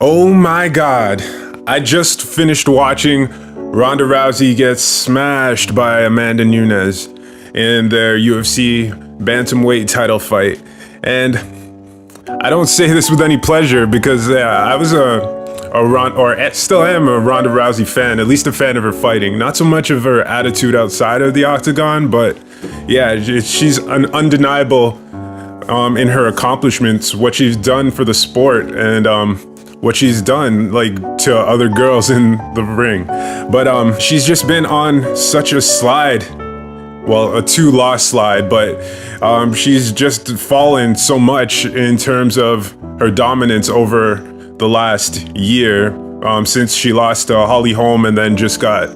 Oh my god. I just finished watching Ronda Rousey get smashed by Amanda Nunes in their UFC bantamweight title fight. And I don't say this with any pleasure because I was still am a Ronda Rousey fan, at least a fan of her fighting. Not so much of her attitude outside of the octagon, but yeah, she's an undeniable in her accomplishments, what she's done for the sport, and what she's done like to other girls in the ring. But she's just been on such a slide. Well, a 2-loss slide, but she's just fallen so much in terms of her dominance over the last year, since she lost to Holly Holm and then just got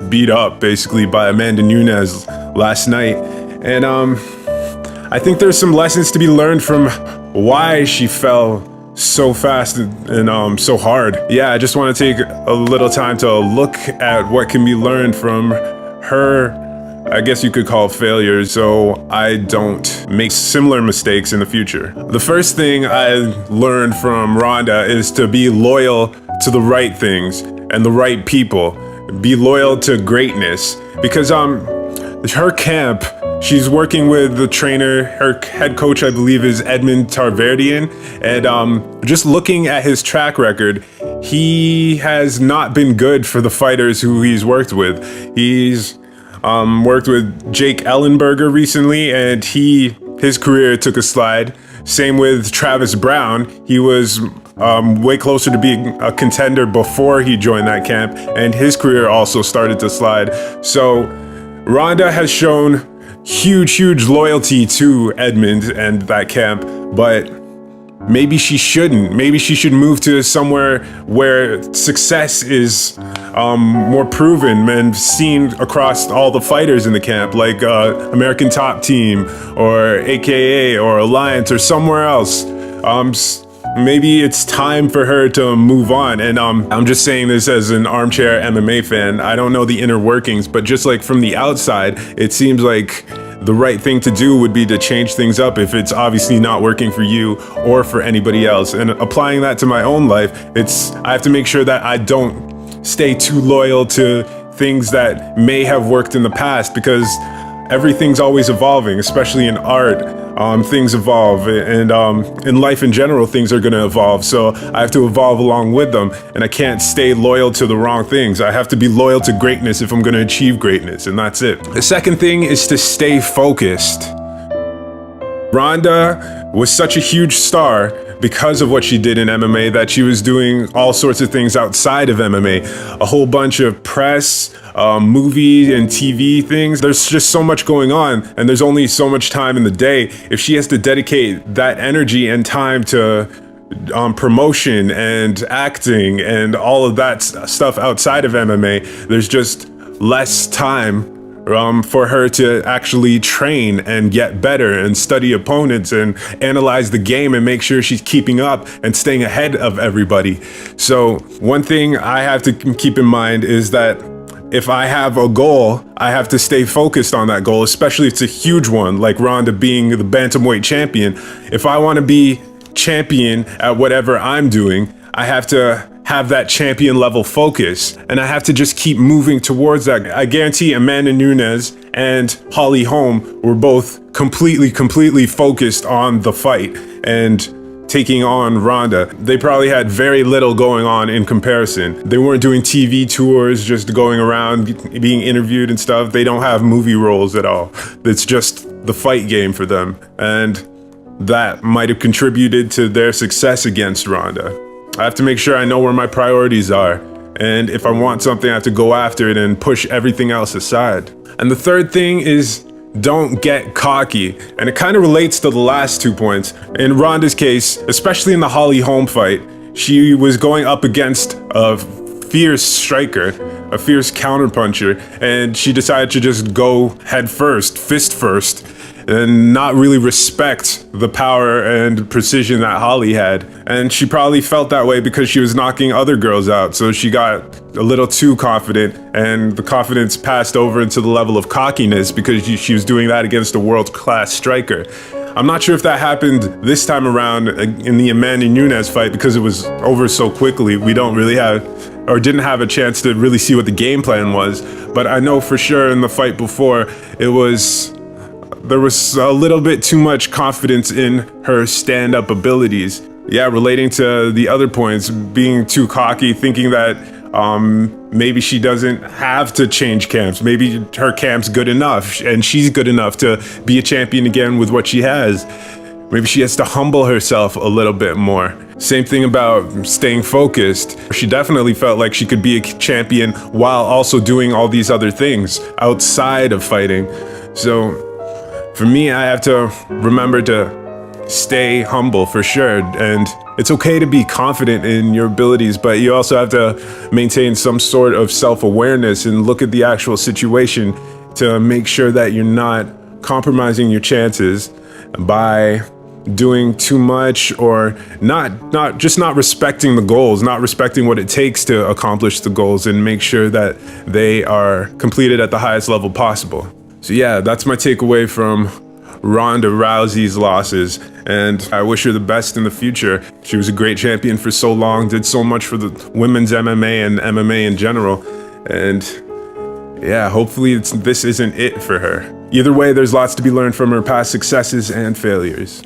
beat up basically by Amanda Nunes last night. And I think there's some lessons to be learned from why she fell so fast and so hard. Yeah, I just want to take a little time to look at what can be learned from her, I guess you could call failures, so I don't make similar mistakes in the future. The first thing I learned from Ronda is to be loyal to the right things and the right people. Be loyal to greatness, because her camp, she's working with the trainer, her head coach, I believe, is Edmund Tarverdyan, and just looking at his track record, he has not been good for the fighters who he's worked with. He's worked with Jake Ellenberger recently, and his career took a slide. Same with Travis Brown. He was way closer to being a contender before he joined that camp, and his career also started to slide. So Ronda has shown huge loyalty to Edmund and that camp, but maybe she shouldn't. Maybe she should move to somewhere where success is more proven and seen across all the fighters in the camp, like American Top Team or AKA or Alliance or somewhere else. Maybe it's time for her to move on. And I'm just saying this as an armchair MMA fan. I don't know the inner workings, but just like from the outside, it seems like the right thing to do would be to change things up if it's obviously not working for you or for anybody else. And applying that to my own life, I have to make sure that I don't stay too loyal to things that may have worked in the past, because everything's always evolving, especially in art. Things evolve, and in life in general, things are gonna evolve. So I have to evolve along with them, and I can't stay loyal to the wrong things. I have to be loyal to greatness if I'm gonna achieve greatness, and that's it. The second thing is to stay focused. Ronda was such a huge star because of what she did in MMA that she was doing all sorts of things outside of MMA. A whole bunch of press, movie and TV things. There's just so much going on, and there's only so much time in the day. If she has to dedicate that energy and time to promotion and acting and all of that stuff outside of MMA, there's just less time for her to actually train and get better and study opponents and analyze the game and make sure she's keeping up and staying ahead of everybody. So one thing I have to keep in mind is that if I have a goal, I have to stay focused on that goal, especially if it's a huge one, like Ronda being the bantamweight champion. If I want to be champion at whatever I'm doing, I have to have that champion level focus, and I have to just keep moving towards that. I guarantee Amanda Nunes and Holly Holm were both completely focused on the fight and taking on Ronda. They probably had very little going on in comparison. They weren't doing TV tours, just going around being interviewed and stuff. They don't have movie roles at all. It's just the fight game for them, and that might have contributed to their success against Ronda. I have to make sure I know where my priorities are, and if I want something, I have to go after it and push everything else aside. And the third thing is, don't get cocky. And it kind of relates to the last 2 points. In Ronda's case, especially in the Holly Holm fight, she was going up against a fierce striker, a fierce counterpuncher, and she decided to just go head first, fist first, and not really respect the power and precision that Holly had. And she probably felt that way because she was knocking other girls out. So she got a little too confident, and the confidence passed over into the level of cockiness because she was doing that against a world-class striker. I'm not sure if that happened this time around in the Amanda Nunes fight because it was over so quickly. We don't really have, or didn't have a chance to really see what the game plan was. But I know for sure in the fight before, there was a little bit too much confidence in her stand-up abilities. Yeah, relating to the other points, being too cocky, thinking that maybe she doesn't have to change camps. Maybe her camp's good enough and she's good enough to be a champion again with what she has. Maybe she has to humble herself a little bit more. Same thing about staying focused. She definitely felt like she could be a champion while also doing all these other things outside of fighting. So for me, I have to remember to stay humble for sure. And it's okay to be confident in your abilities, but you also have to maintain some sort of self-awareness and look at the actual situation to make sure that you're not compromising your chances by doing too much or not respecting the goals, not respecting what it takes to accomplish the goals and make sure that they are completed at the highest level possible. So yeah, that's my takeaway from Ronda Rousey's losses, and I wish her the best in the future. She was a great champion for so long, did so much for the women's MMA and MMA in general, and yeah, hopefully this isn't it for her. Either way, there's lots to be learned from her past successes and failures.